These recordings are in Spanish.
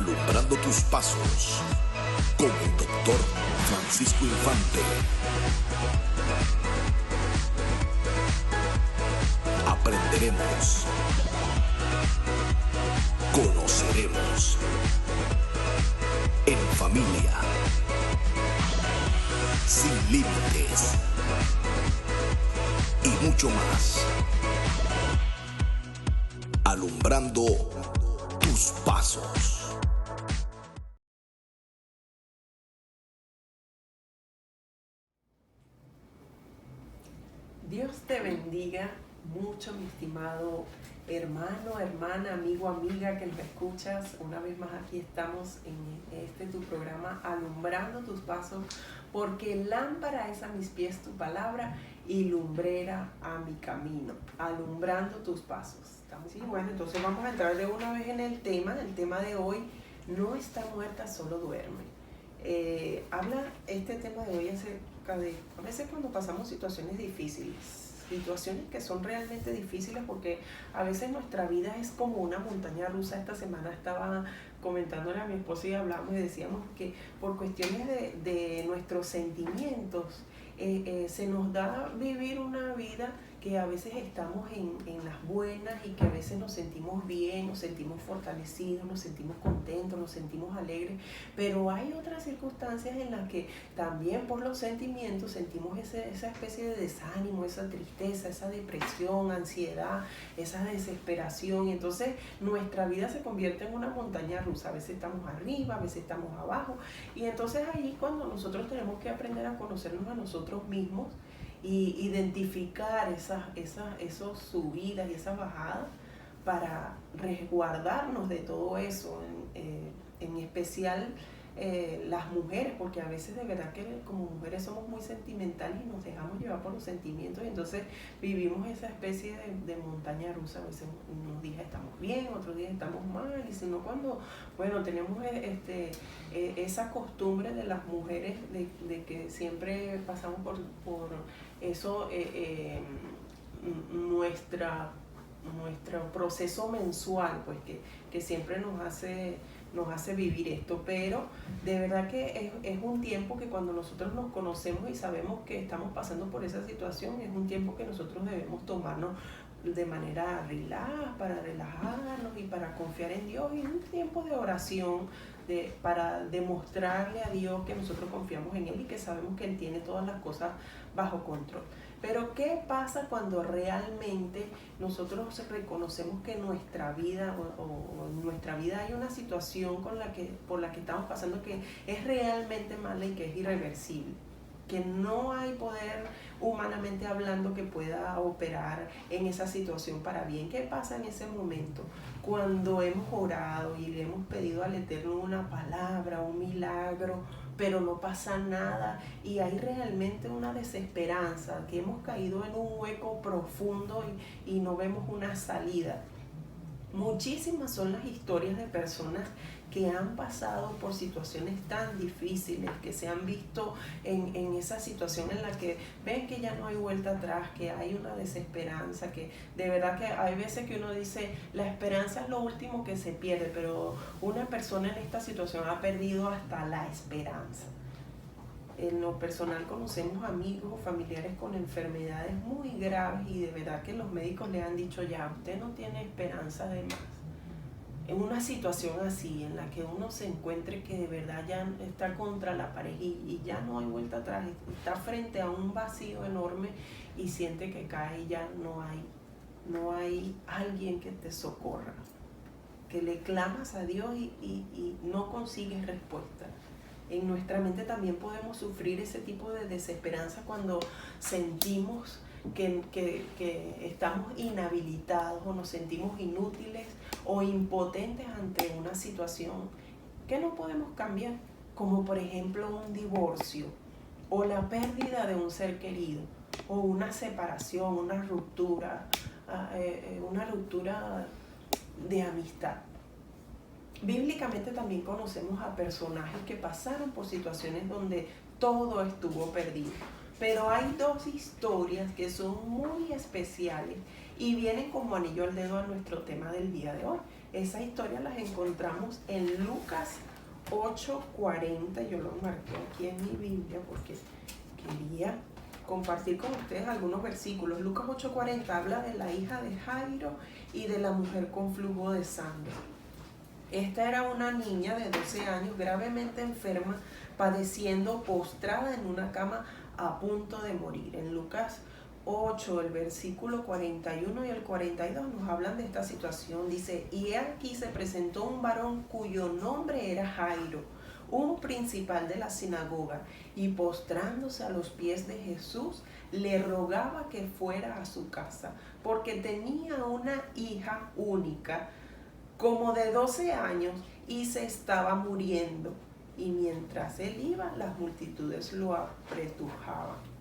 alumbrando tus pasos con el doctor Francisco Infante. Aprenderemos, conoceremos, en familia, sin límites y mucho más. Alumbrando tus pasos. Dios te bendiga mucho, mi estimado hermano, hermana, amigo, amiga que nos escuchas. Una vez más aquí estamos en tu programa Alumbrando tus pasos, porque lámpara es a mis pies tu palabra y lumbrera a mi camino. Alumbrando tus pasos. ¿Estamos? Sí, bueno, entonces vamos a entrar de una vez en el tema de hoy. No está muerta, solo duerme. Habla este tema de hoy acerca de a veces cuando pasamos situaciones difíciles, situaciones que son realmente difíciles, porque a veces nuestra vida es como una montaña rusa. Esta semana estaba comentándole a mi esposo y hablábamos y decíamos que por cuestiones de nuestros sentimientos se nos da vivir una vida que a veces estamos en las buenas y que a veces nos sentimos bien, nos sentimos fortalecidos, nos sentimos contentos, nos sentimos alegres, pero hay otras circunstancias en las que también por los sentimientos sentimos esa especie de desánimo, esa tristeza, esa depresión, ansiedad, esa desesperación, y entonces nuestra vida se convierte en una montaña rusa. A veces estamos arriba, a veces estamos abajo, y entonces ahí cuando nosotros tenemos que aprender a conocernos a nosotros mismos y identificar esos subidas y esas bajadas para resguardarnos de todo eso, en especial las mujeres, porque a veces de verdad que como mujeres somos muy sentimentales y nos dejamos llevar por los sentimientos, y entonces vivimos esa especie de montaña rusa. A veces unos días estamos bien, otros días estamos mal, y sino cuando, bueno, tenemos esa costumbre de las mujeres de que siempre pasamos por eso, nuestro proceso mensual, pues que siempre nos hace vivir esto, pero de verdad que es un tiempo que cuando nosotros nos conocemos y sabemos que estamos pasando por esa situación, es un tiempo que nosotros debemos tomarnos de manera para relajarnos y para confiar en Dios, y un tiempo de oración para demostrarle a Dios que nosotros confiamos en Él y que sabemos que Él tiene todas las cosas bajo control. Pero ¿qué pasa cuando realmente nosotros reconocemos que en nuestra vida o en nuestra vida hay una situación por la que estamos pasando que es realmente mala y que es irreversible, que no hay poder humanamente hablando que pueda operar en esa situación para bien? ¿Qué pasa en ese momento? Cuando hemos orado y le hemos pedido al Eterno una palabra, un milagro, pero no pasa nada y hay realmente una desesperanza, que hemos caído en un hueco profundo y no vemos una salida. Muchísimas son las historias de personas que han pasado por situaciones tan difíciles, que se han visto en esa situación en la que ven que ya no hay vuelta atrás, que hay una desesperanza, que de verdad que hay veces que uno dice, la esperanza es lo último que se pierde, pero una persona en esta situación ha perdido hasta la esperanza. En lo personal conocemos amigos o familiares con enfermedades muy graves y de verdad que los médicos le han dicho, ya, usted no tiene esperanza de más. En una situación así, en la que uno se encuentre que de verdad ya está contra la pared y ya no hay vuelta atrás, está frente a un vacío enorme y siente que cae y ya no hay alguien que te socorra, que le clamas a Dios y no consigues respuesta. En nuestra mente también podemos sufrir ese tipo de desesperanza cuando sentimos que estamos inhabilitados o nos sentimos inútiles o impotentes ante una situación que no podemos cambiar, como por ejemplo un divorcio o la pérdida de un ser querido o una separación, una ruptura de amistad. Bíblicamente también conocemos a personajes que pasaron por situaciones donde todo estuvo perdido. Pero hay dos historias que son muy especiales y vienen como anillo al dedo a nuestro tema del día de hoy. Esa historia las encontramos en Lucas 8:40. Yo lo marqué aquí en mi Biblia porque quería compartir con ustedes algunos versículos. Lucas 8:40 habla de la hija de Jairo y de la mujer con flujo de sangre. Esta era una niña de 12 años gravemente enferma, padeciendo postrada en una cama a punto de morir. En Lucas 8, el versículo 41 y el 42 nos hablan de esta situación. Dice, y aquí se presentó un varón cuyo nombre era Jairo, un principal de la sinagoga, y postrándose a los pies de Jesús, le rogaba que fuera a su casa, porque tenía una hija única, como de 12 años, y se estaba muriendo. Y mientras él iba, las multitudes lo apretujaban.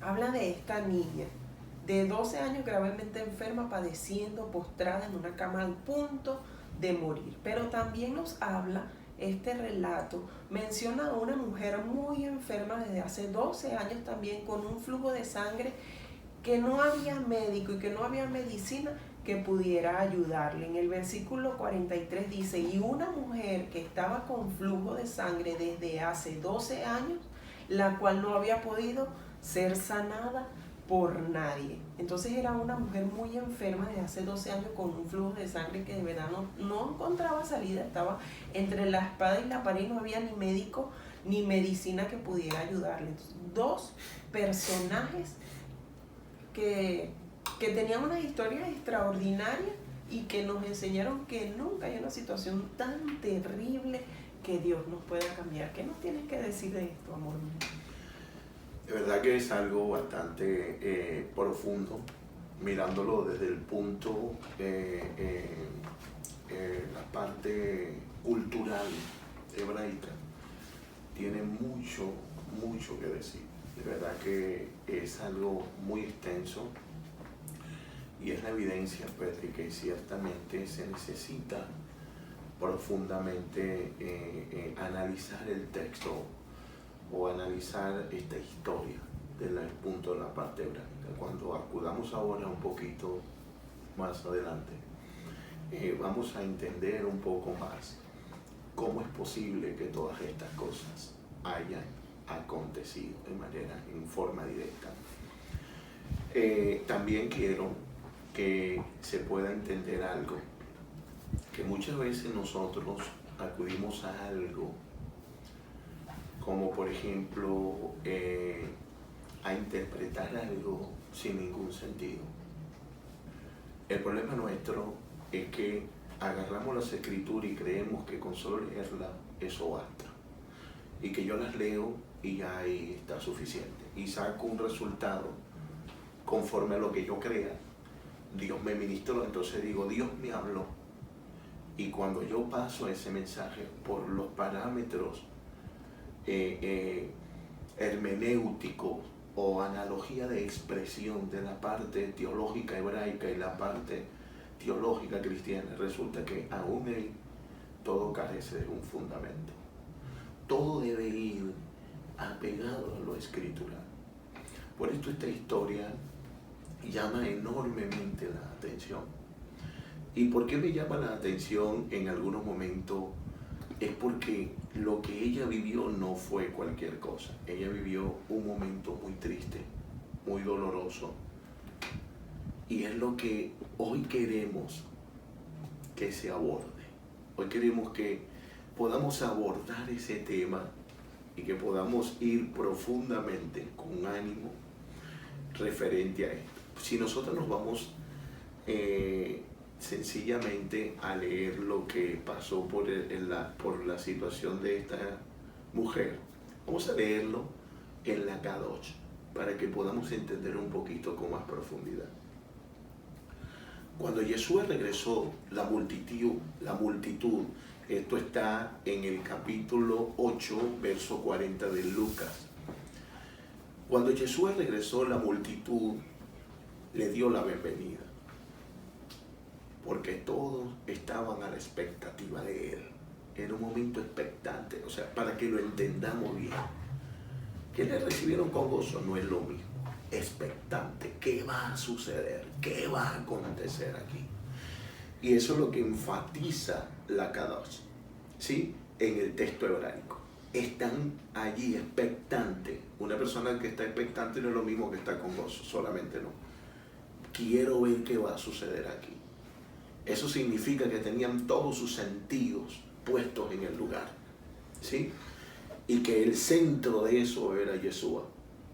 Habla de esta niña de 12 años gravemente enferma, padeciendo, postrada en una cama al punto de morir. Pero también nos habla, este relato menciona a una mujer muy enferma desde hace 12 años también, con un flujo de sangre, que no había médico y que no había medicina que pudiera ayudarle. En el versículo 43 dice, y una mujer que estaba con flujo de sangre desde hace 12 años, la cual no había podido ser sanada por nadie. Entonces era una mujer muy enferma desde hace 12 años con un flujo de sangre que de verdad no encontraba salida, estaba entre la espada y la pared y no había ni médico ni medicina que pudiera ayudarle. Entonces, dos personajes que tenían unas historias extraordinarias y que nos enseñaron que nunca hay una situación tan terrible que Dios nos pueda cambiar. ¿Qué nos tienes que decir de esto, amor mío? De verdad que es algo bastante profundo, mirándolo desde el punto, la parte cultural hebraica, tiene mucho que decir. De verdad que es algo muy extenso y es la evidencia, pues, de que ciertamente se necesita profundamente analizar el texto o analizar esta historia desde el punto de la parte hebraica. Cuando acudamos ahora un poquito más adelante, vamos a entender un poco más cómo es posible que todas estas cosas hayan acontecido en forma directa. También quiero que se pueda entender algo, que muchas veces nosotros acudimos a algo como por ejemplo a interpretar algo sin ningún sentido. El problema nuestro es que agarramos las escrituras y creemos que con solo leerlas eso basta, y que yo las leo y ya ahí está suficiente, y saco un resultado conforme a lo que yo crea. Dios me ministró, entonces digo, Dios me habló, y cuando yo paso ese mensaje por los parámetros hermenéuticos o analogía de expresión de la parte teológica hebraica y la parte teológica cristiana, resulta que aún ahí todo carece de un fundamento. Todo debe ir apegado a lo escritural. Por esto esta historia llama enormemente la atención. ¿Y por qué me llama la atención en algunos momentos? Es porque lo que ella vivió no fue cualquier cosa. Ella vivió un momento muy triste, muy doloroso. Y es lo que hoy queremos que se aborde. Hoy queremos que podamos abordar ese tema y que podamos ir profundamente con ánimo referente a esto. Si nosotros nos vamos sencillamente a leer lo que pasó por la situación de esta mujer, vamos a leerlo en la Kadosh para que podamos entender un poquito con más profundidad. Cuando Jesús regresó, la multitud, esto está en el capítulo 8, verso 40 de Lucas. Cuando Jesús regresó, la multitud le dio la bienvenida, porque todos estaban a la expectativa de él. Era un momento expectante, o sea, para que lo entendamos bien. Que le recibieron con gozo no es lo mismo. Expectante, ¿qué va a suceder? ¿Qué va a acontecer aquí? Y eso es lo que enfatiza la Kadosh, ¿sí? En el texto hebraico. Están allí expectantes. Una persona que está expectante no es lo mismo que está con gozo, solamente no. Quiero ver qué va a suceder aquí. Eso significa que tenían todos sus sentidos puestos en el lugar, ¿sí? Y que el centro de eso era Yeshua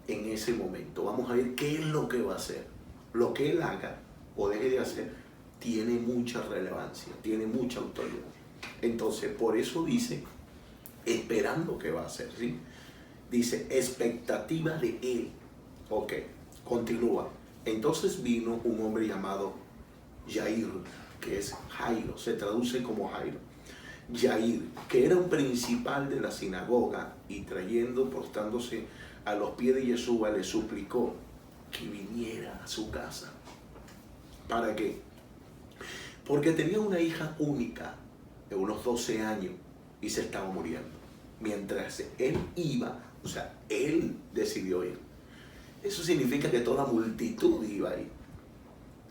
en ese momento. Vamos a ver qué es lo que va a hacer. Lo que él haga o deje de hacer tiene mucha relevancia, tiene mucha autoridad. Entonces, por eso dice, esperando que va a hacer, ¿sí? Dice, expectativa de él. Ok, continúa. Entonces vino un hombre llamado Jair, que es Jairo, se traduce como Jairo. Jair, que era un principal de la sinagoga, y postrándose a los pies de Yeshua, le suplicó que viniera a su casa. ¿Para qué? Porque tenía una hija única de unos 12 años y se estaba muriendo. Mientras él iba, o sea, él decidió ir. Eso significa que toda multitud iba a ir.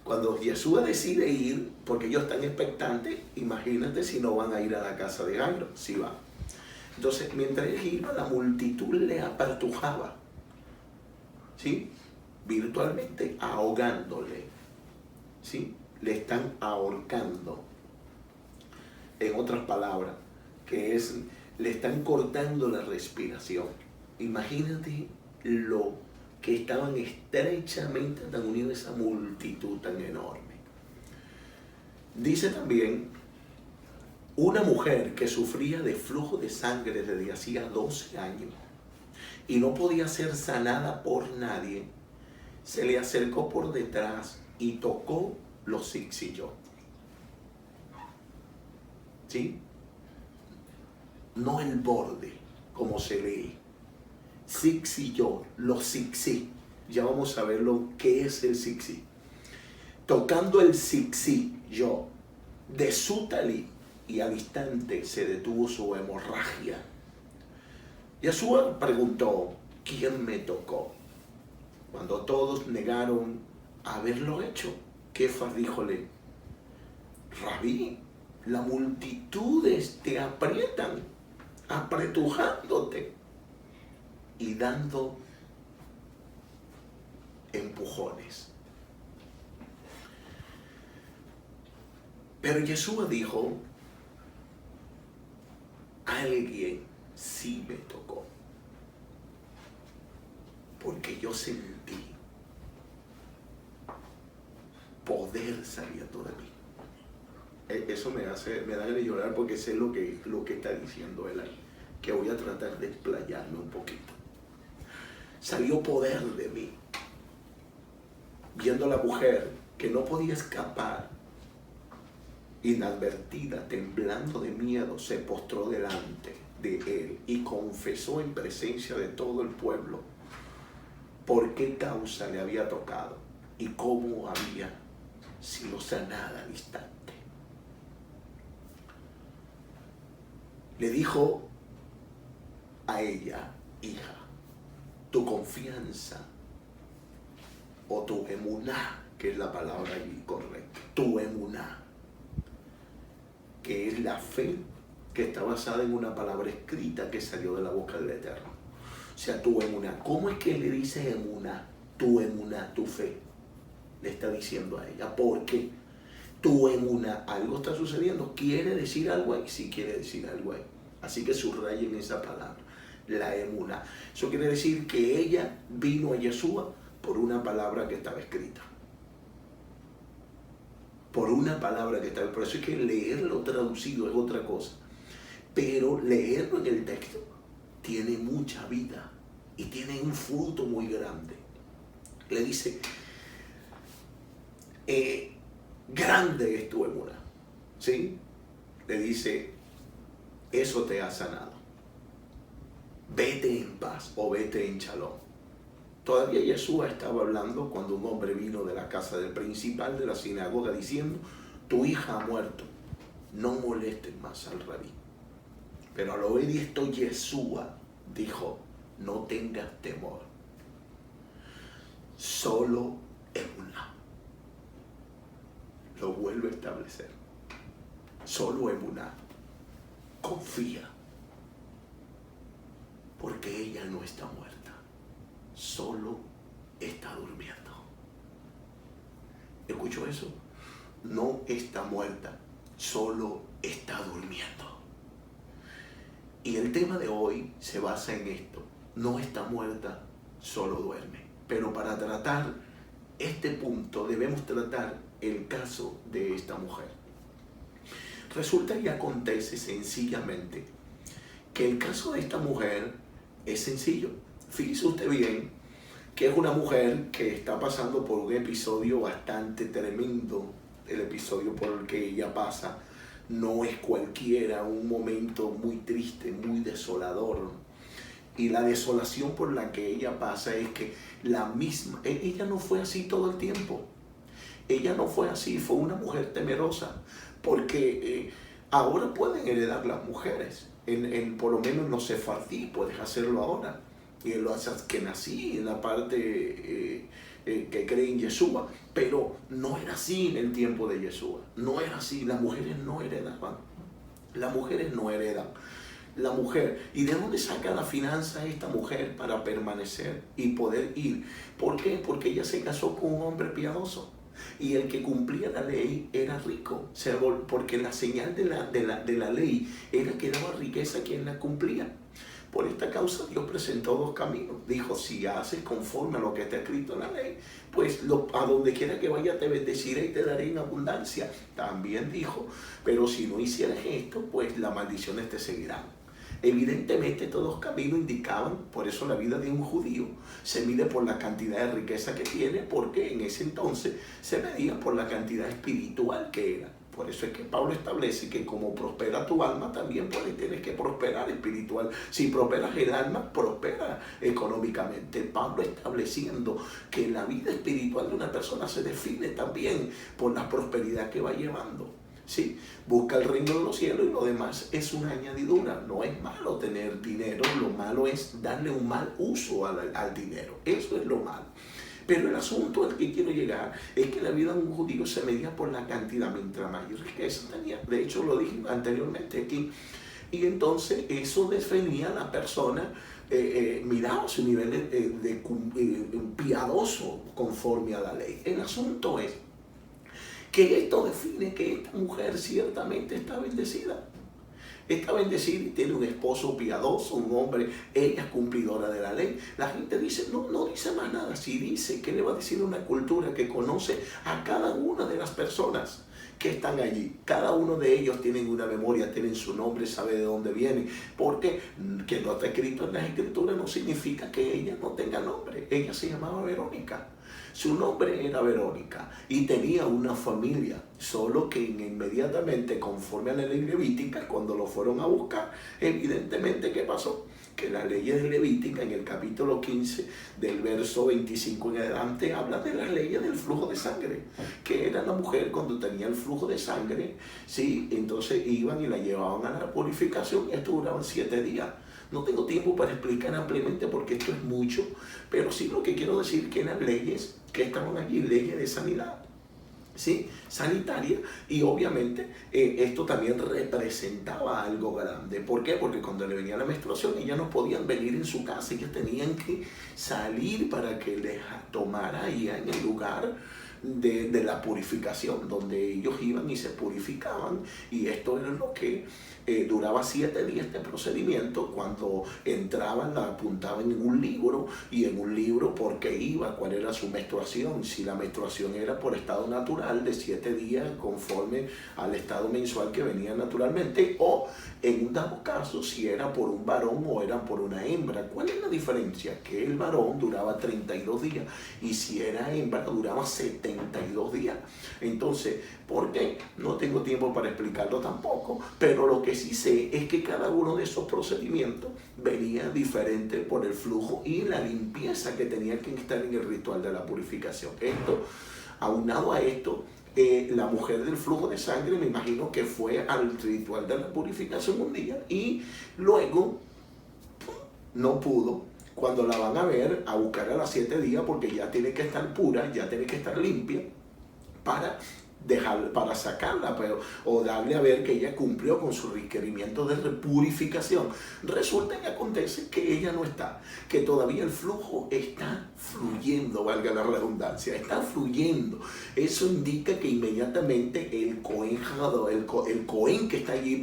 Cuando Yeshua decide ir, porque ellos están expectantes, imagínate si no van a ir a la casa de Jairo, si van. Entonces, mientras él iba, la multitud le apertujaba, ¿sí? Virtualmente ahogándole, ¿sí? Le están ahorcando. En otras palabras, que es, le están cortando la respiración. Imagínate lo que estaban estrechamente tan unidos, esa multitud tan enorme. Dice también, una mujer que sufría de flujo de sangre desde hacía 12 años y no podía ser sanada por nadie, se le acercó por detrás y tocó los zixillot. ¿Sí? No el borde, como se lee. Zixillot, los zixi. Ya vamos a ver lo que es el zixi. Tocando el zixillot de su talí, y al instante se detuvo su hemorragia. Yeshua preguntó, ¿quién me tocó? Cuando todos negaron haberlo hecho, Kefas díjole, Rabí, las multitudes te aprietan, apretujándote y dando empujones. Pero Yeshua dijo, alguien sí me tocó, porque yo sentí poder saliendo de mí. Eso me da de llorar, porque sé lo que está diciendo él ahí, que voy a tratar de explayarme un poquito. Salió poder de mí. Viendo a la mujer que no podía escapar, inadvertida, temblando de miedo, se postró delante de él y confesó en presencia de todo el pueblo por qué causa le había tocado y cómo había sido sanada al instante. Le dijo a ella, hija, tu confianza o tu emuná, que es la palabra correcta, tu emuná, que es la fe que está basada en una palabra escrita que salió de la boca del Eterno. O sea, tu emuná. ¿Cómo es que le dice emuná? Tu emuná, tu fe. Le está diciendo a ella. ¿Por qué? Tu emuná, algo está sucediendo. ¿Quiere decir algo ahí? Sí quiere decir algo ahí. Así que subrayen esa palabra, la emuná. Eso quiere decir que ella vino a Yeshua por una palabra que estaba escrita. Por una palabra que estaba. Por eso es que leerlo traducido es otra cosa. Pero leerlo en el texto tiene mucha vida y tiene un fruto muy grande. Le dice, grande es tu emuná, ¿sí? Le dice, eso te ha sanado. Vete en paz o vete en shalom. Todavía Yeshua estaba hablando cuando un hombre vino de la casa del principal de la sinagoga diciendo, tu hija ha muerto, no molestes más al rabí. Pero al oír esto, Yeshua dijo, no tengas temor, solo emuná. Lo vuelve a establecer. solo emuná. Confía, porque ella no está muerta, solo está durmiendo. ¿Escuchó eso? No está muerta, solo está durmiendo. Y el tema de hoy se basa en esto. No está muerta, solo duerme. Pero para tratar este punto debemos tratar el caso de esta mujer. Resulta y acontece sencillamente que el caso de esta mujer es sencillo. Fíjese usted bien que es una mujer que está pasando por un episodio bastante tremendo. El episodio por el que ella pasa no es cualquiera, un momento muy triste, muy desolador. Y la desolación por la que ella pasa es que ella no fue así todo el tiempo. Ella no fue así, fue una mujer temerosa, porque ahora pueden heredar las mujeres, por lo menos en los sefardí puedes hacerlo ahora, y en los askenazí, en la parte que cree en Yeshua, pero no era así en el tiempo de Yeshua, no era así, las mujeres no heredaban, las mujeres no heredan. La mujer, ¿y de dónde saca la finanza esta mujer para permanecer y poder ir? ¿Por qué? Porque ella se casó con un hombre piadoso. Y el que cumplía la ley era rico, porque la señal de la ley era que daba riqueza a quien la cumplía. Por esta causa Dios presentó dos caminos. Dijo, si haces conforme a lo que está escrito en la ley, pues a donde quiera que vaya te bendeciré y te daré en abundancia. También dijo, pero si no hicieras esto, pues las maldiciones te seguirán. Evidentemente estos dos caminos indicaban, por eso la vida de un judío se mide por la cantidad de riqueza que tiene, porque en ese entonces se medía por la cantidad espiritual que era. Por eso es que Pablo establece que como prospera tu alma, también tienes que prosperar espiritual. Si prosperas el alma, prospera económicamente. Pablo estableciendo que la vida espiritual de una persona se define también por la prosperidad que va llevando. Sí, busca el reino de los cielos y lo demás es una añadidura. No es malo tener dinero, lo malo es darle un mal uso al dinero. Eso es lo malo. Pero el asunto al que quiero llegar es que la vida de un judío se medía por la cantidad, mientras mayor riqueza tenía. De hecho, lo dije anteriormente aquí. Y entonces eso definía a la persona, miraba su nivel de piadoso conforme a la ley. El asunto es que esto define que esta mujer ciertamente está bendecida. Está bendecida y tiene un esposo piadoso, un hombre, ella es cumplidora de la ley. La gente dice, no dice más nada. Si dice, ¿qué le va a decir una cultura que conoce a cada una de las personas que están allí? Cada uno de ellos tienen una memoria, tienen su nombre, sabe de dónde vienen. Porque que no está escrito en las escrituras no significa que ella no tenga nombre. Ella se llamaba Verónica. Su nombre era Verónica y tenía una familia, solo que inmediatamente, conforme a la ley levítica, cuando lo fueron a buscar, evidentemente, ¿qué pasó? Que la ley de Levítica, en el capítulo 15, del verso 25 en adelante, habla de las leyes del flujo de sangre, que era la mujer cuando tenía el flujo de sangre, ¿sí? Entonces iban y la llevaban a la purificación y esto duraban 7 días. No tengo tiempo para explicar ampliamente porque esto es mucho, pero sí lo que quiero decir que eran leyes que estaban allí, leyes de sanidad, ¿sí? Sanitaria, y obviamente esto también representaba algo grande. ¿Por qué? Porque cuando le venía la menstruación ellas no podían venir en su casa, ellas tenían que salir para que les tomara ahí en el lugar de la purificación, donde ellos iban y se purificaban, y esto era lo que duraba 7 días este procedimiento. Cuando entraban la apuntaban en un libro, y en un libro por qué iba, cuál era su menstruación, si la menstruación era por estado natural de 7 días conforme al estado mensual que venía naturalmente, o en un dado caso si era por un varón o era por una hembra. ¿Cuál es la diferencia? Que el varón duraba 32 días y si era hembra duraba 72 días. Entonces, ¿por qué? No tengo tiempo para explicarlo tampoco, pero lo que sí sé es que cada uno de esos procedimientos venía diferente por el flujo y la limpieza que tenía que estar en el ritual de la purificación. Esto, aunado a esto, la mujer del flujo de sangre, me imagino que fue al ritual de la purificación un día y luego no pudo. Cuando la van a ver, a buscar a las 7 días, porque ya tiene que estar pura, ya tiene que estar limpia, para para sacarla, pero, o darle a ver que ella cumplió con su requerimiento de purificación. Resulta y acontece que ella no está, que todavía el flujo está fluyendo, valga la redundancia, está fluyendo. Eso indica que inmediatamente el Cohen que está allí,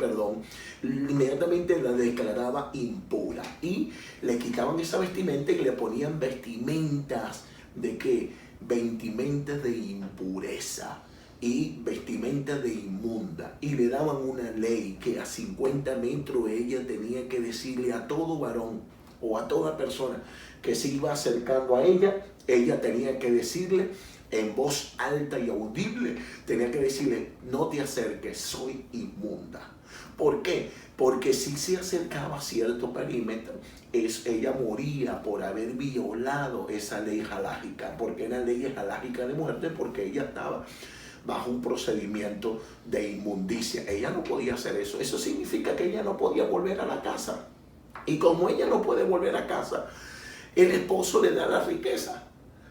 inmediatamente la declaraba impura y le quitaban esa vestimenta y le ponían vestimentas de ¿qué? Vestimentas de impureza y vestimenta de inmunda, y le daban una ley que a 50 metros ella tenía que decirle a todo varón o a toda persona que se iba acercando a ella tenía que decirle en voz alta y audible, tenía que decirle: no te acerques, soy inmunda. ¿Por qué? Porque si se acercaba a cierto perímetro, ella moría por haber violado esa ley halágica, porque era ley halágica de muerte, porque ella estaba bajo un procedimiento de inmundicia. Ella no podía hacer eso. Eso significa que ella no podía volver a la casa. Y como ella no puede volver a casa, el esposo le da la riqueza.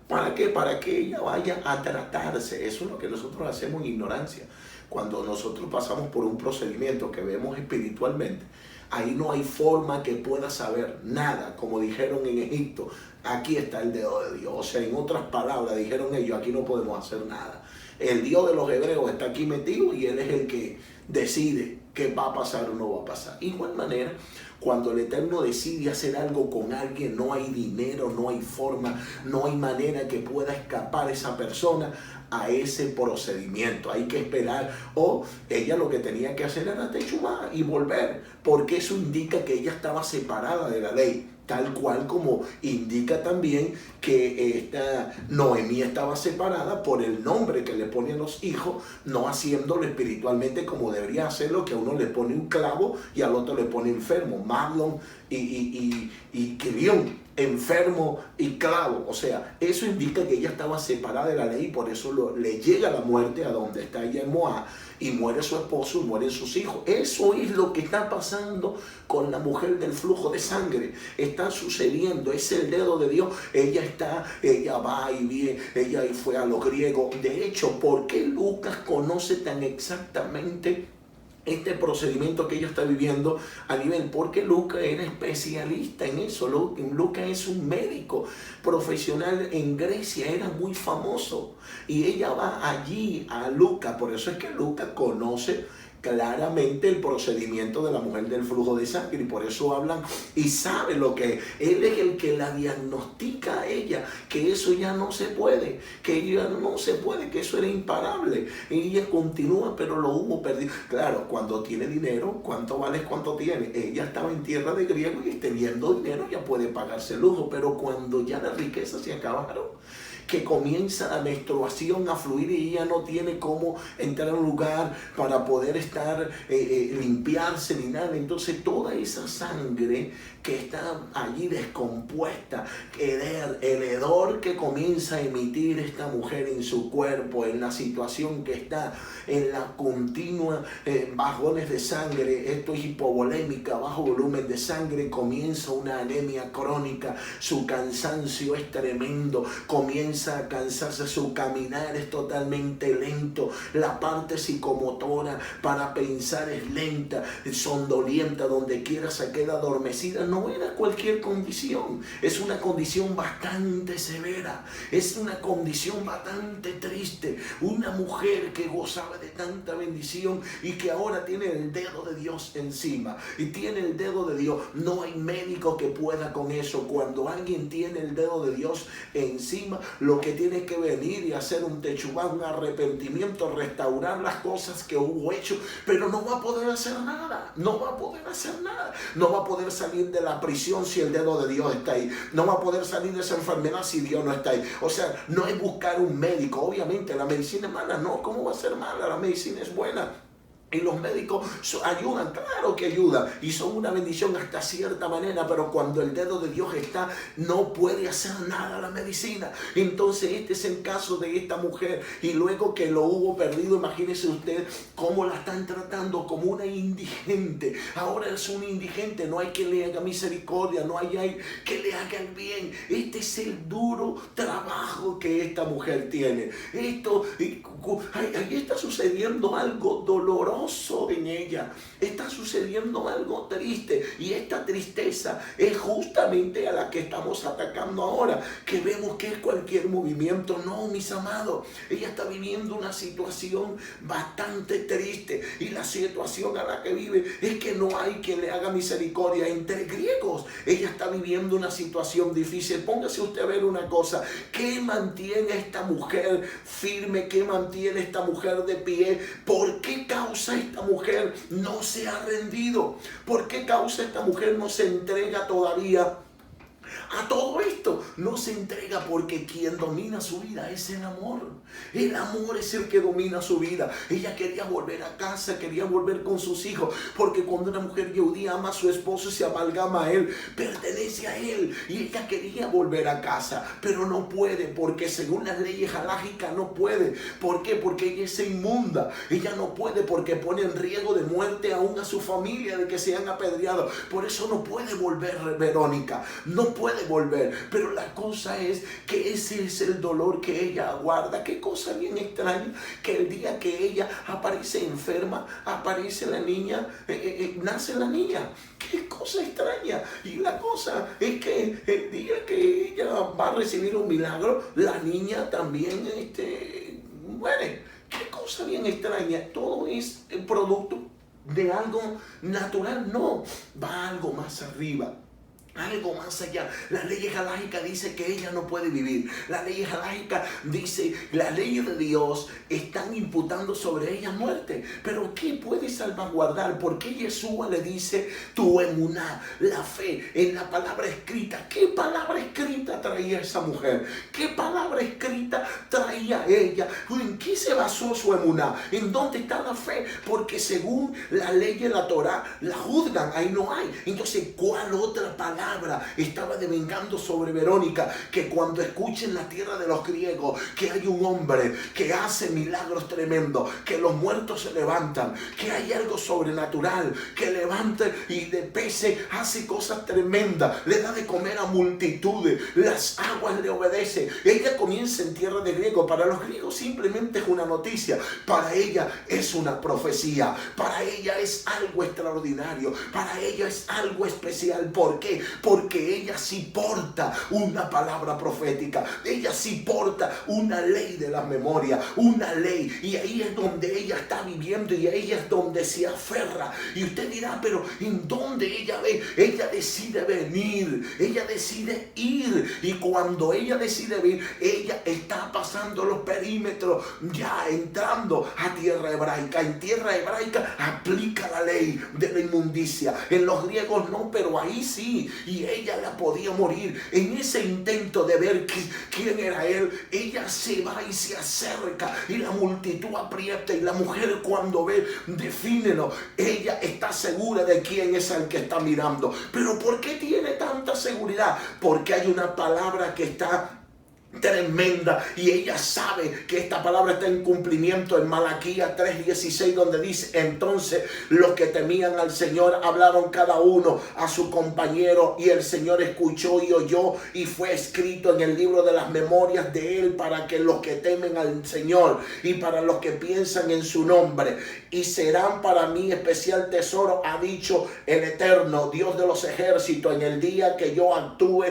¿Para qué? Para que ella vaya a tratarse. Eso es lo que nosotros hacemos en ignorancia. Cuando nosotros pasamos por un procedimiento que vemos espiritualmente, ahí no hay forma que pueda saber nada. Como dijeron en Egipto, aquí está el dedo de Dios. O sea, en otras palabras, dijeron ellos, aquí no podemos hacer nada. El Dios de los hebreos está aquí metido y Él es el que decide qué va a pasar o no va a pasar. Igual manera, cuando el Eterno decide hacer algo con alguien, no hay dinero, no hay forma, no hay manera que pueda escapar esa persona a ese procedimiento. Hay que esperar. O ella lo que tenía que hacer era techumá y volver, porque eso indica que ella estaba separada de la ley. Tal cual como indica también que esta Noemí estaba separada por el nombre que le pone a los hijos, no haciéndolo espiritualmente como debería hacerlo, que a uno le pone un clavo y al otro le pone enfermo. Maglon y Kirión, enfermo y clavo. O sea, eso indica que ella estaba separada de la ley y por eso le llega la muerte a donde está ella en Moab, y muere su esposo y mueren sus hijos. Eso es lo que está pasando con la mujer del flujo de sangre. Está sucediendo, es el dedo de Dios. Ella va y viene, ella fue a los griegos. De hecho, ¿por qué Lucas conoce tan exactamente este procedimiento que ella está viviendo a nivel? Porque Lucas era especialista en eso. Lucas es un médico profesional en Grecia, era muy famoso, y ella va allí a Lucas. Por eso es que Lucas conoce claramente el procedimiento de la mujer del flujo de sangre, y por eso hablan y sabe lo que él es el que la diagnostica a ella, que eso ya no se puede, que eso era imparable, y ella continúa, pero lo hubo perdido. Claro, cuando tiene dinero, ¿cuánto vale? ¿Cuánto tiene? Ella estaba en tierra de griego y teniendo dinero ya puede pagarse lujo, pero cuando ya las riquezas se acabaron, que comienza la menstruación a fluir y ella no tiene cómo entrar a un lugar para poder limpiarse ni nada. Entonces toda esa sangre que está allí descompuesta, el hedor que comienza a emitir esta mujer en su cuerpo, en la situación que está, en la continua bajones de sangre, esto es hipovolémica, bajo volumen de sangre, comienza una anemia crónica, su cansancio es tremendo, comienza a cansarse, su caminar es totalmente lento, la parte psicomotora para pensar es lenta, sondolienta, donde quiera se queda adormecida. No era cualquier condición, es una condición bastante severa, es una condición bastante triste. Una mujer que gozaba de tanta bendición y que ahora tiene el dedo de Dios encima, y tiene el dedo de Dios. No hay médico que pueda con eso. Cuando alguien tiene el dedo de Dios encima, lo que tiene que venir y hacer un techubá, un arrepentimiento, restaurar las cosas que hubo hecho, pero no va a poder hacer nada, no va a poder salir de la prisión si el dedo de Dios está ahí, no va a poder salir de esa enfermedad si Dios no está ahí. O sea, no es buscar un médico. Obviamente la medicina es mala, no, ¿cómo va a ser mala? La medicina es buena. Y los médicos ayudan, claro que ayudan, y son una bendición hasta cierta manera, pero cuando el dedo de Dios está, no puede hacer nada la medicina. Entonces este es el caso de esta mujer, y luego que lo hubo perdido, imagínese usted cómo la están tratando como una indigente. Ahora es una indigente, no hay que le haga misericordia, no hay que le haga el bien. Este es el duro trabajo que esta mujer tiene. Ahí está sucediendo algo doloroso en ella, está sucediendo algo triste, y esta tristeza es justamente a la que estamos atacando ahora, que vemos que es cualquier movimiento. No, mis amados, ella está viviendo una situación bastante triste, y la situación a la que vive es que no hay quien le haga misericordia. Entre griegos, ella está viviendo una situación difícil. Póngase usted a ver una cosa: ¿qué mantiene a esta mujer firme? ¿Qué mantiene a esta mujer de pie? ¿Por qué causa esta mujer no se ha rendido? ¿Por qué causa esta mujer no se entrega todavía a todo esto? No se entrega porque quien domina su vida es el amor. El amor es el que domina su vida. Ella quería volver a casa, quería volver con sus hijos, porque cuando una mujer judía ama a su esposo y se amalgama a él, pertenece a él, y ella quería volver a casa, pero no puede, porque según las leyes halágicas no puede. ¿Por qué? Porque ella es inmunda. Ella no puede porque pone en riesgo de muerte aún a su familia, de que sean apedreados. Por eso no puede volver Verónica, no puede volver. Pero la cosa es que ese es el dolor que ella aguarda. Qué cosa bien extraña, que el día que ella aparece enferma, aparece la niña, nace la niña. Qué cosa extraña. Y la cosa es que el día que ella va a recibir un milagro, la niña también muere. Qué cosa bien extraña. Todo es el producto de algo natural. No, va algo más arriba, algo más allá. La ley halágica dice que ella no puede vivir. La ley halágica dice, la ley de Dios están imputando sobre ella muerte. Pero ¿qué puede salvaguardar? Porque Yeshua le dice tu emuná, la fe en la palabra escrita. ¿Qué palabra escrita traía esa mujer? ¿Qué palabra escrita traía ella? ¿En qué se basó su emuná? ¿En dónde está la fe? Porque según la ley de la Torah, la juzgan, ahí no hay. Entonces, ¿cuál otra palabra estaba devengando sobre Verónica? Que cuando escuchen la tierra de los griegos que hay un hombre que hace milagros tremendos, que los muertos se levantan, que hay algo sobrenatural, que levanta y de peces hace cosas tremendas, le da de comer a multitudes, las aguas le obedecen. Ella comienza en tierra de griego. Para los griegos simplemente es una noticia, para ella es una profecía, para ella es algo extraordinario, para ella es algo especial. ¿Por qué? Porque ella sí porta una palabra profética, ella sí porta una ley de la memoria, una ley, y ahí es donde ella está viviendo, y ahí es donde se aferra. Y usted dirá, pero ¿en dónde ella ve? Ella decide venir, ella decide ir, y cuando ella decide venir, ella está pasando los perímetros, ya entrando a tierra hebraica. En tierra hebraica aplica la ley de la inmundicia, en los griegos no, pero ahí sí. Y ella la podía morir. En ese intento de ver quién era él, ella se va y se acerca, y la multitud aprieta, y la mujer cuando ve, defínelo, ella está segura de quién es el que está mirando. Pero ¿por qué tiene tanta seguridad? Porque hay una palabra que está tremenda, y ella sabe que esta palabra está en cumplimiento en Malaquías 3:16, donde dice: entonces los que temían al Señor hablaron cada uno a su compañero, y el Señor escuchó y oyó, y fue escrito en el libro de las memorias de él, para que los que temen al Señor y para los que piensan en su nombre, y serán para mí especial tesoro, ha dicho el Eterno, Dios de los ejércitos, en el día que yo actúe,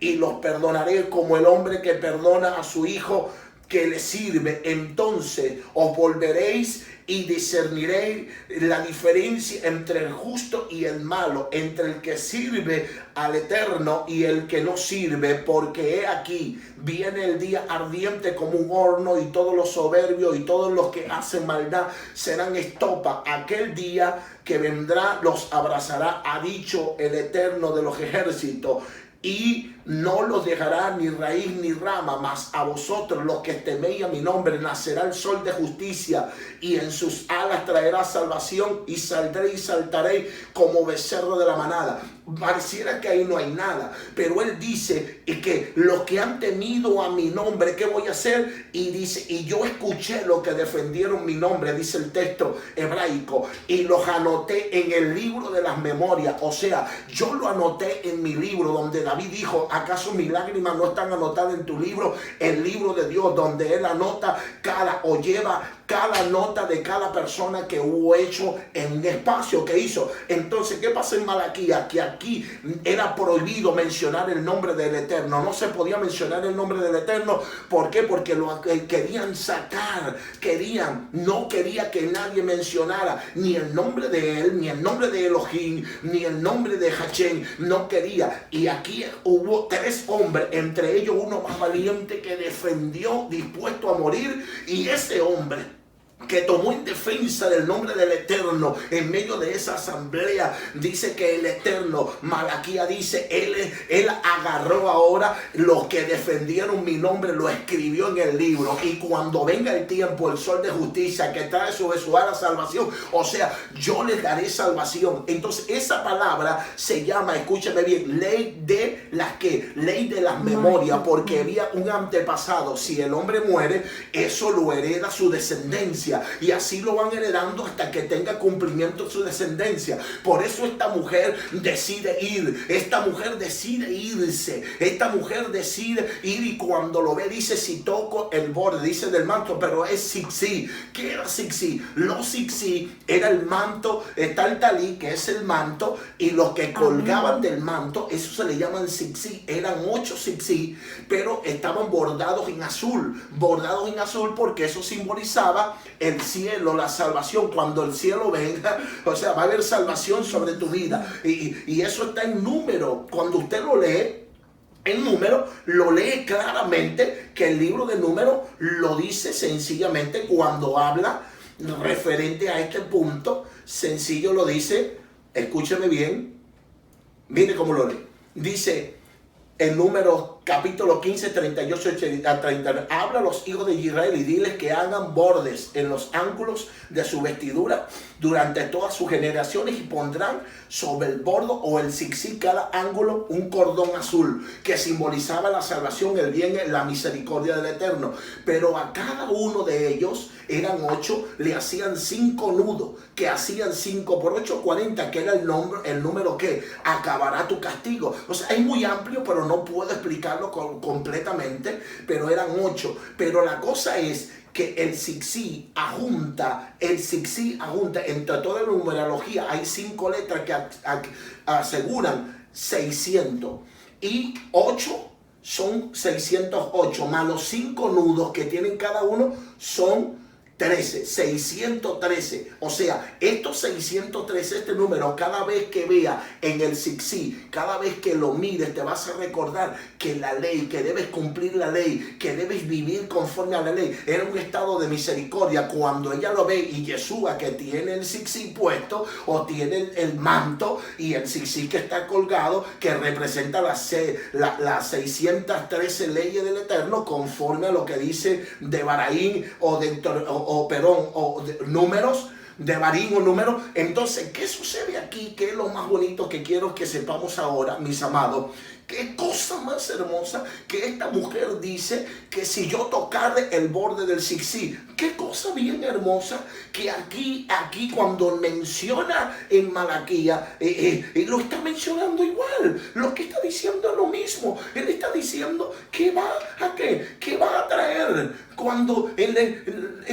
y los perdonaré como el hombre que perdona a su hijo que le sirve. Entonces os volveréis y discerniréis la diferencia entre el justo y el malo, entre el que sirve al Eterno y el que no sirve, porque he aquí viene el día ardiente como un horno, y todos los soberbios y todos los que hacen maldad serán estopa. Aquel día que vendrá los abrazará, ha dicho el Eterno de los ejércitos. y no los dejará ni raíz ni rama, mas a vosotros los que teméis a mi nombre nacerá el sol de justicia, y en sus alas traerá salvación, y saldréis y saltaréis como becerro de la manada. Pareciera que ahí no hay nada, pero él dice que los que han temido a mi nombre, ¿qué voy a hacer? Y dice, y yo escuché lo que defendieron mi nombre, dice el texto hebraico, y los anoté en el libro de las memorias. O sea, yo lo anoté en mi libro, donde David dijo, ¿acaso mis lágrimas no están anotadas en tu libro? El libro de Dios, donde él anota lleva cada nota de cada persona que hubo hecho en un espacio que hizo. Entonces, ¿qué pasa en Malaquías? Que aquí era prohibido mencionar el nombre del Eterno. No se podía mencionar el nombre del Eterno. ¿Por qué? Porque lo querían sacar. No quería que nadie mencionara ni el nombre de él, ni el nombre de Elohim, ni el nombre de Hachén. No quería. Y aquí hubo 3 hombres, entre ellos uno más valiente, que defendió, dispuesto a morir. Y ese hombre que tomó en defensa del nombre del Eterno en medio de esa asamblea, dice que el Eterno, Malaquías dice, él agarró ahora los que defendieron mi nombre, lo escribió en el libro, y cuando venga el tiempo, el sol de justicia que trae sobre su ala salvación, o sea, yo les daré salvación. Entonces esa palabra se llama, escúchame bien, ley de las memorias, porque había un antepasado. Si el hombre muere, eso lo hereda su descendencia, y así lo van heredando hasta que tenga cumplimiento su descendencia. Por eso esta mujer decide ir, esta mujer decide irse, esta mujer decide ir, y cuando lo ve dice, si toco el borde, dice, del manto, pero es zigzí. ¿Qué era zigzí? Los zigzí era el manto, tal talí, que es el manto, y los que colgaban del manto, eso se le llaman zigzí. Eran 8 zigzí, pero estaban bordados en azul porque eso simbolizaba el cielo, la salvación. Cuando el cielo venga, o sea, va a haber salvación sobre tu vida, y eso está en Número. Cuando usted lo lee en Número, lo lee claramente, que el libro de Número lo dice sencillamente. Cuando habla referente a este punto, sencillo lo dice, escúcheme bien, mire cómo lo lee. Dice en Números capítulo 15, 38 a 30, habla a los hijos de Israel y diles que hagan bordes en los ángulos de su vestidura durante todas sus generaciones, y pondrán sobre el bordo o el zigzag cada ángulo un cordón azul que simbolizaba la salvación, el bien, la misericordia del Eterno. Pero a cada uno de ellos, eran 8, le hacían 5 nudos, que hacían 5 por 8, 40, que era el número que acabará tu castigo. O sea, es muy amplio, pero no puedo explicarlo completamente, pero eran 8. Pero la cosa es que el zigzag ajunta entre toda la numerología. Hay 5 letras que aseguran 600, y 8 son 608, más los 5 nudos que tienen cada uno son 613. O sea, estos 613, este número, cada vez que vea en el zigzag, cada vez que lo mires, te vas a recordar que la ley, que debes cumplir la ley, que debes vivir conforme a la ley, era un estado de misericordia. Cuando ella lo ve, y Yeshua, que tiene el zigzag puesto, o tiene el manto, y el zigzag que está colgado, que representa las 613 leyes del Eterno, conforme a lo que dice de Baraín o de Números, de Barín o Números. Entonces, ¿qué sucede aquí? ¿Qué es lo más bonito que quiero que sepamos ahora, mis amados? Qué cosa más hermosa que esta mujer dice que si yo tocare el borde del zigzag. Qué cosa bien hermosa que aquí cuando menciona en Malaquías, lo está mencionando igual. Lo que está diciendo es lo mismo. Él está diciendo que va a ¿qué? Que va a traer cuando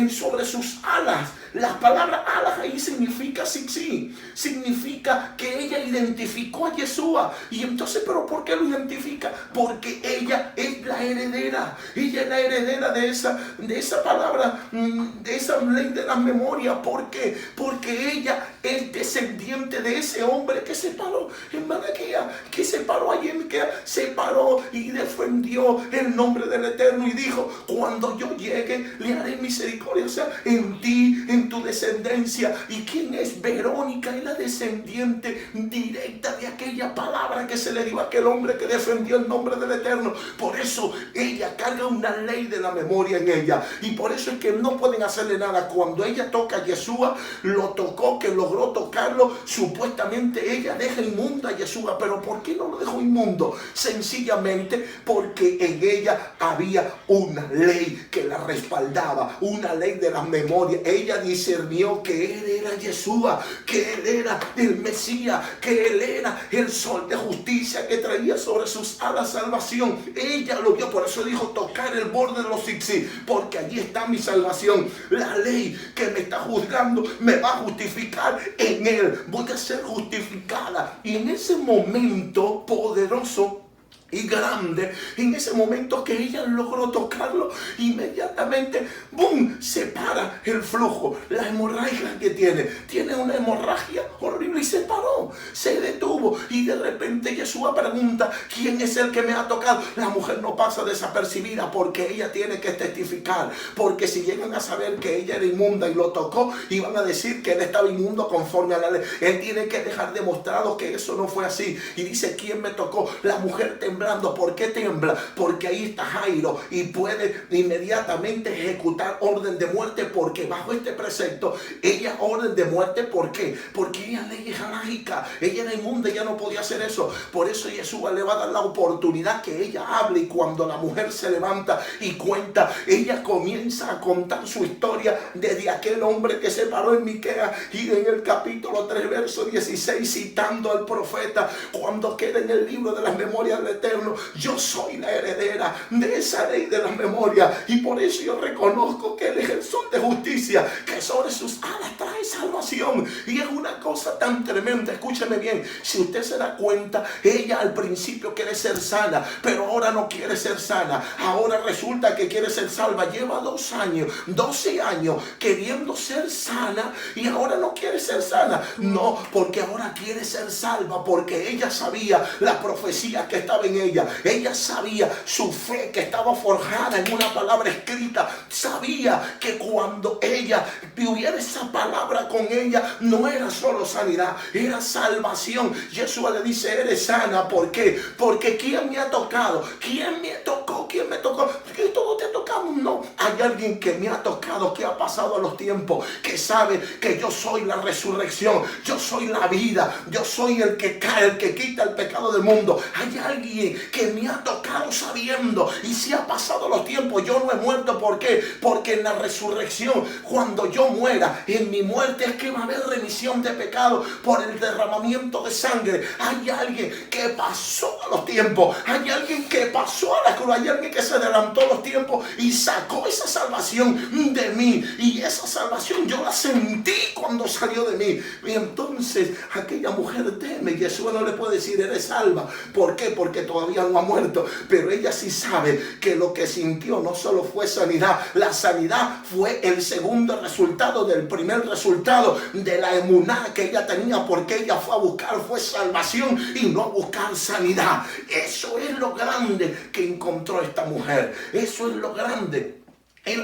sobre sus alas. La palabra alas ahí significa zigzag. Significa que ella identificó a Yeshua. Y entonces, ¿pero por qué lo identifica? Porque ella es la heredera. Ella es la heredera de esa palabra, de esa ley de la memoria. ¿Por qué? Porque ella el descendiente de ese hombre que se paró en Malaquía, que se paró allí en Miqueas, se paró y defendió el nombre del Eterno y dijo: cuando yo llegue le haré misericordia, o sea, en ti, en tu descendencia. ¿Y quién es Verónica? Es la descendiente directa de aquella palabra que se le dio a aquel hombre que defendió el nombre del Eterno. Por eso ella carga una ley de la memoria en ella, y por eso es que no pueden hacerle nada. Cuando ella toca a Yeshua, lo tocó, que logró tocarlo, supuestamente ella deja inmunda a Yeshua. Pero ¿por qué no lo dejó inmundo? Sencillamente porque en ella había una ley que la respaldaba, una ley de la memoria. Ella discernió que él era Yeshua, que él era el Mesías, que él era el sol de justicia que traía sobre sus alas salvación. Ella lo vio, por eso dijo: tocar el borde de los Sixi, porque allí está mi salvación. La ley que me está juzgando me va a justificar en él, voy a ser justificada. Y en ese momento poderoso y grande, en ese momento que ella logró tocarlo, inmediatamente ¡boom!, se para el flujo. La hemorragia que tiene una hemorragia horrible, y se paró, se detuvo. Y de repente Yeshua pregunta: ¿quién es el que me ha tocado? La mujer no pasa desapercibida, porque ella tiene que testificar, porque si llegan a saber que ella era inmunda y lo tocó, iban a decir que él estaba inmundo conforme a la ley. Él tiene que dejar demostrado que eso no fue así. Y dice: ¿quién me tocó? La mujer temblando. ¿Por qué tembla? Porque ahí está Jairo y puede inmediatamente ejecutar orden de muerte, porque bajo este precepto ella orden de muerte. ¿Por qué? Porque ella es ley halágica, ella era inmunda, ella no podía hacer eso. Por eso Yeshua le va a dar la oportunidad que ella hable, y cuando la mujer se levanta y cuenta, ella comienza a contar su historia desde aquel hombre que se paró en Miqueas, y en el capítulo 3 verso 16, citando al profeta, cuando queda en el libro de las memorias del Eterno: yo soy la heredera de esa ley de la memoria, y por eso yo reconozco que él es el sol de justicia, que sobre sus alas trae salvación. Y es una cosa tan tremenda. Escúcheme bien, si usted se da cuenta, ella al principio quiere ser sana, pero ahora no quiere ser sana. Ahora resulta que quiere ser salva. Lleva 2 años, 12 años queriendo ser sana, y ahora no quiere ser sana. No, porque ahora quiere ser salva, porque ella sabía la profecía que estaba en ella. Ella sabía su fe, que estaba forjada en una palabra escrita. Sabía que cuando ella tuviera esa palabra con ella, no era solo sanidad, era salvación. Jesús le dice: eres sana. ¿Por qué? Porque ¿quién me ha tocado? ¿Quién me tocó? ¿Quién me tocó? ¿Que todos te tocamos? No, hay alguien que me ha tocado, que ha pasado a los tiempos, que sabe que yo soy la resurrección, yo soy la vida, yo soy el que cae, el que quita el pecado del mundo. Hay alguien que me ha tocado sabiendo, y si ha pasado los tiempos, yo no he muerto. ¿Por qué? Porque en la resurrección, cuando yo muera, en mi muerte es que va a haber remisión de pecado por el derramamiento de sangre. Hay alguien que pasó a los tiempos, hay alguien que pasó a la cruz, hay alguien que se adelantó a los tiempos y sacó esa salvación de mí, y esa salvación yo la sentí cuando salió de mí. Y entonces aquella mujer teme, y Jesús no le puede decir: eres salva. ¿Por qué? Porque todavía no ha muerto, pero ella sí sabe que lo que sintió no solo fue sanidad. La sanidad fue el segundo resultado del primer resultado de la emuná que ella tenía, porque ella fue a buscar fue salvación y no a buscar sanidad. Eso es lo grande que encontró esta mujer. Eso es lo grande.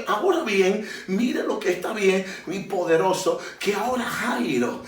Ahora bien, mire lo que está bien y poderoso, que ahora Jairo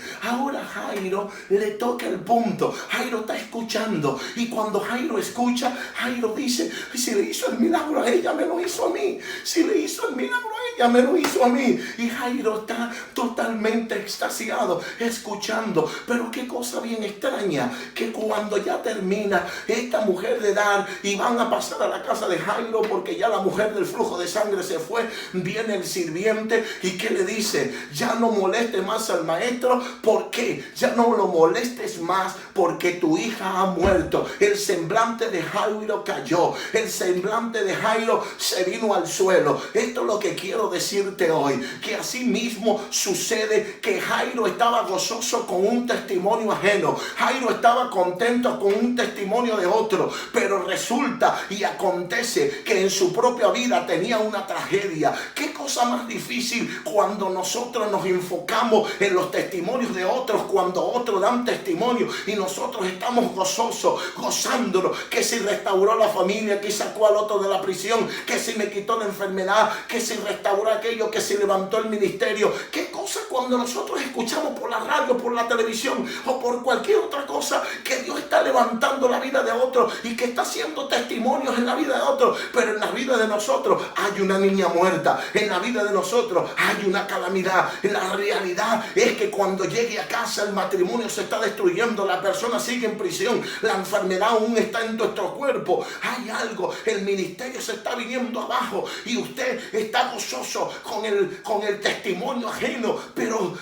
le toca el punto. Jairo está escuchando, y cuando Jairo escucha, Jairo dice: si le hizo el milagro a ella, me lo hizo a mí. Si le hizo el milagro a ella, me lo hizo a mí. Y Jairo está totalmente extasiado, escuchando. Pero qué cosa bien extraña, que cuando ya termina esta mujer de dar y van a pasar a la casa de Jairo, porque ya la mujer del flujo de sangre se fue, viene el sirviente y ¿qué le dice? Ya no moleste más al maestro. ¿Por qué? Ya no lo molestes más, porque tu hija ha muerto. El semblante de Jairo cayó, el semblante de Jairo se vino al suelo. Esto es lo que quiero quiero decirte hoy que así mismo sucede, que Jairo estaba gozoso con un testimonio ajeno. Jairo estaba contento con un testimonio de otro, pero resulta y acontece que en su propia vida tenía una tragedia. ¿Qué cosa más difícil cuando nosotros nos enfocamos en los testimonios de otros, cuando otros dan testimonio y nosotros estamos gozosos, gozándolo, que si restauró la familia, que sacó al otro de la prisión, que si me quitó la enfermedad, que si restauró aquello, que si levantó el ministerio? ¿Qué cosa cuando nosotros escuchamos por la radio, por la televisión o por cualquier otra cosa que Dios está levantando la vida de otro y que está haciendo testimonios en la vida de otro, pero en la vida de nosotros hay una niña muerta, en la vida de nosotros hay una calamidad? La realidad es que cuando llegue a casa el matrimonio se está destruyendo, la persona sigue en prisión, la enfermedad aún está en nuestro cuerpo, hay algo, el ministerio se está viniendo abajo y usted está gozoso con el testimonio ajeno, pero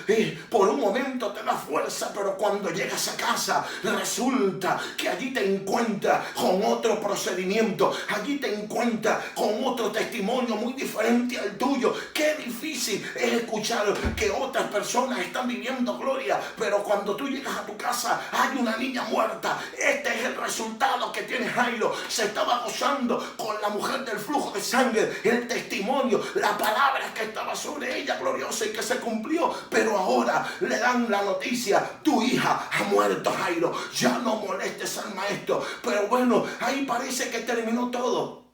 por un momento te da fuerza, pero cuando llegas a casa resulta que allí te encuentras con otro procedimiento, allí te encuentras con otro testimonio muy diferente al tuyo. Qué difícil es escuchar que otras personas están viviendo gloria, pero cuando tú llegas a tu casa hay una niña muerta. Este es el resultado que tiene Jairo. Se estaba gozando con la mujer del flujo de sangre, el testimonio, la palabra que estaba sobre ella gloriosa y que se cumplió, pero ahora le dan la noticia: tu hija ha muerto, Jairo, ya no molestes al maestro. Pero bueno, ahí parece que terminó todo.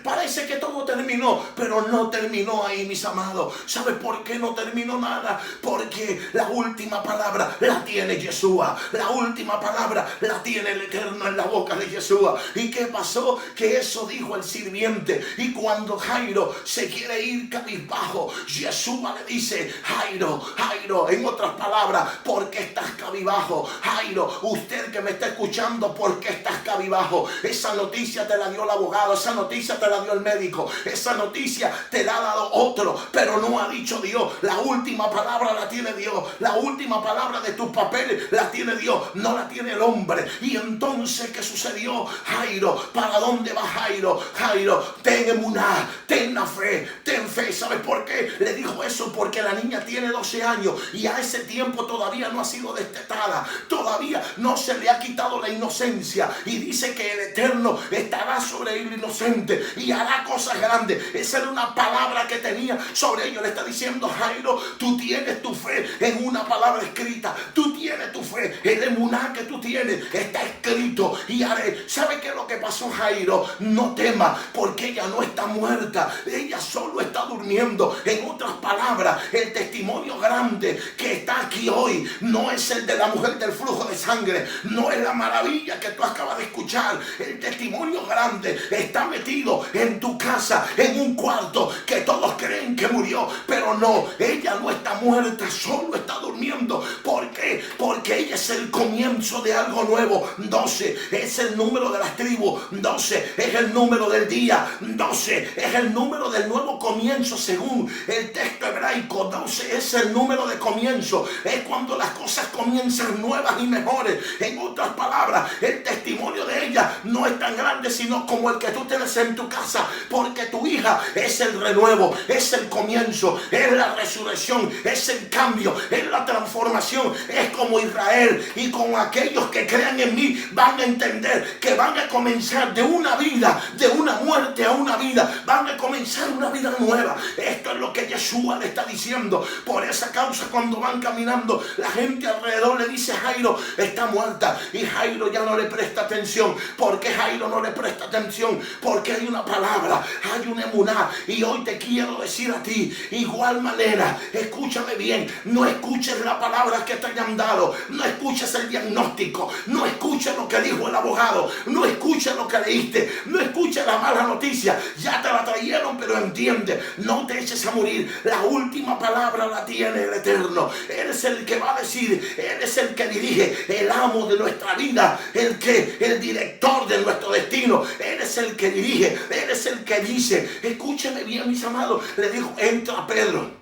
Parece que todo terminó, pero no terminó ahí, mis amados. ¿Sabes por qué no terminó nada? Porque la última palabra la tiene Yeshua. La última palabra la tiene el Eterno en la boca de Yeshua. ¿Y qué pasó? Que eso dijo el sirviente. Y cuando Jairo se quiere ir cabizbajo, Yeshua le dice: Jairo, Jairo, en otras palabras, ¿por qué estás cabizbajo? Jairo, usted que me está escuchando, ¿por qué estás cabizbajo? Esa noticia te la dio el abogado, esa noticia te la dio el médico, esa noticia te la ha dado otro, pero no ha dicho Dios. La última palabra la tiene Dios. La última palabra de tus papeles la tiene Dios, no la tiene el hombre. Y entonces, ¿qué sucedió? Jairo, ¿para dónde va Jairo? Jairo, ten emuná, ten la fe, ten fe. ¿Sabes por qué le dijo eso? Porque la niña tiene 12 años y a ese tiempo todavía no ha sido destetada, todavía no se le ha quitado la inocencia, y dice que el Eterno estará sobre el inocente y hará cosas grandes. Esa era una palabra que tenía sobre ellos. Le está diciendo: Jairo, tú tienes tu fe en una palabra escrita, tú tienes tu fe, el emuná que tú tienes está escrito y haré. ¿Sabe qué es lo que pasó, Jairo? No temas, porque ella no está muerta, ella solo está durmiendo. En otras palabras, el testimonio grande que está aquí hoy no es el de la mujer del flujo de sangre, no es la maravilla que tú acabas de escuchar. El testimonio grande está metido en tu casa, en un cuarto que todos creen que murió, pero no, ella no está muerta, solo está durmiendo. ¿Por qué? Porque ella es el comienzo de algo nuevo. 12 es el número de las tribus, 12 es el número del día, 12 es el número del nuevo comienzo según el texto hebraico. 12 es el número de comienzo, es cuando las cosas comienzan nuevas y mejores. En otras palabras, el testimonio de ella no es tan grande sino como el que tú tienes en tu casa, porque tu hija es el renuevo, es el comienzo, es la resurrección, es el cambio, es la transformación. Es como Israel, y con aquellos que crean en mí van a entender que van a comenzar de una vida, de una muerte a una vida, van a comenzar una vida nueva. Esto es lo que Yeshua le está diciendo. Por esa causa, cuando van caminando, la gente alrededor le dice: Jairo está muerta, y Jairo ya no le presta atención. ¿Por qué Jairo no le presta atención? Porque hay una palabra, hay una emuná. Y hoy te quiero decir a ti, igual manera, escúchame bien, no escuches la palabra que te hayan dado, no escuches el diagnóstico, no escuches lo que dijo el abogado, no escuches lo que leíste, no escuches la mala noticia. Ya te la trajeron, pero entiende, no te eches a morir. La última palabra la tiene el Eterno. Él es el que va a decir, Él es el que dirige, el amo de nuestra vida, el director de nuestro destino. Él es el que dirige, Él es el que dice. Escúcheme bien, mis amados. Le dijo: entra Pedro.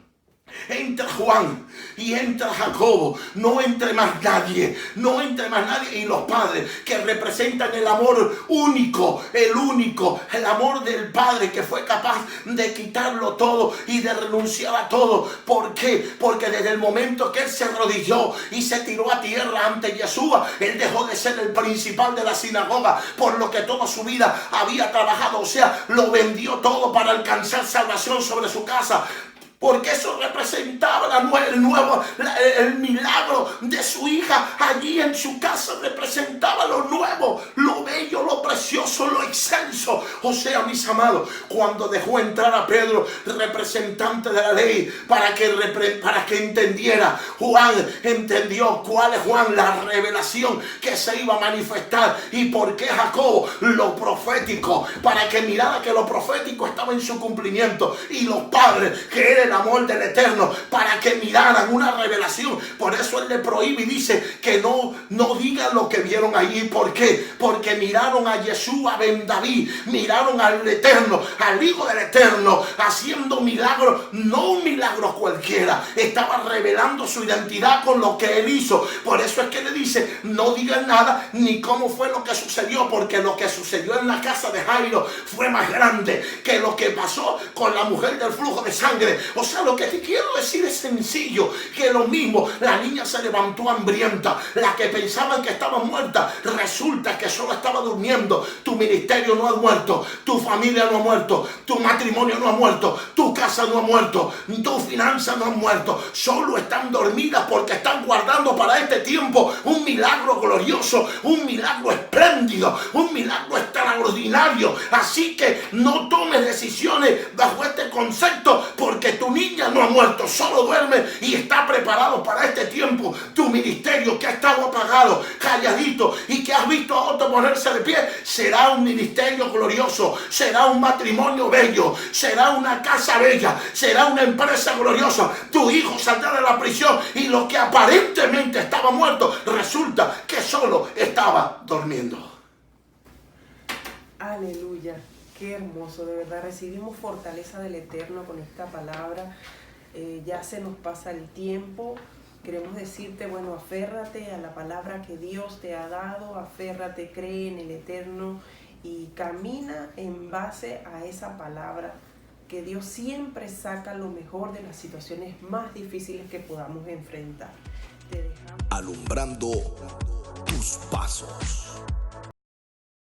Entra Juan y entra Jacobo. No entre más nadie. No entre más nadie. Y los padres que representan el amor único. El amor del Padre que fue capaz de quitarlo todo y de renunciar a todo. ¿Por qué? Porque desde el momento que él se arrodilló y se tiró a tierra ante Yeshua, él dejó de ser el principal de la sinagoga, por lo que toda su vida había trabajado. O sea, lo vendió todo para alcanzar salvación sobre su casa. Porque eso representaba el milagro de su hija allí en su casa. Representaba lo nuevo, lo bello, lo precioso, lo excelso. O sea, mis amados, cuando dejó entrar a Pedro, representante de la ley, para que entendiera, Juan entendió cuál es la revelación que se iba a manifestar. Y por qué Jacobo, lo profético, para que mirara que lo profético estaba en su cumplimiento. Y los padres, que era el amor del Eterno, para que miraran una revelación. Por eso él le prohíbe y dice que no digan lo que vieron allí. ¿Por qué? Porque miraron a Yeshua ben David, miraron al Eterno, al Hijo del Eterno, haciendo milagros, no un milagro cualquiera. Estaba revelando su identidad con lo que él hizo. Por eso es que le dice, no digan nada ni cómo fue lo que sucedió, porque lo que sucedió en la casa de Jairo fue más grande que lo que pasó con la mujer del flujo de sangre. O sea, lo que te quiero decir es sencillo, que lo mismo, la niña se levantó hambrienta, la que pensaban que estaba muerta, resulta que solo estaba durmiendo. Tu ministerio no ha muerto, tu familia no ha muerto, tu matrimonio no ha muerto, tu casa no ha muerto, tus finanzas no han muerto, solo están dormidas porque están guardando para este tiempo un milagro glorioso, un milagro espléndido, un milagro extraordinario. Así que no tomes decisiones bajo este concepto, porque tu niña no ha muerto, solo duerme y está preparado para este tiempo. Tu ministerio que ha estado apagado, calladito, y que has visto a otro ponerse de pie, será un ministerio glorioso, será un matrimonio bello, será una casa bella, será una empresa gloriosa. Tu hijo saldrá de la prisión y lo que aparentemente estaba muerto, resulta que solo estaba durmiendo. Aleluya. Qué hermoso, de verdad, recibimos fortaleza del Eterno con esta palabra. Ya se nos pasa el tiempo. Queremos decirte, bueno, aférrate a la palabra que Dios te ha dado, aférrate, cree en el Eterno y camina en base a esa palabra, que Dios siempre saca lo mejor de las situaciones más difíciles que podamos enfrentar. Te dejamos. Alumbrando tus pasos.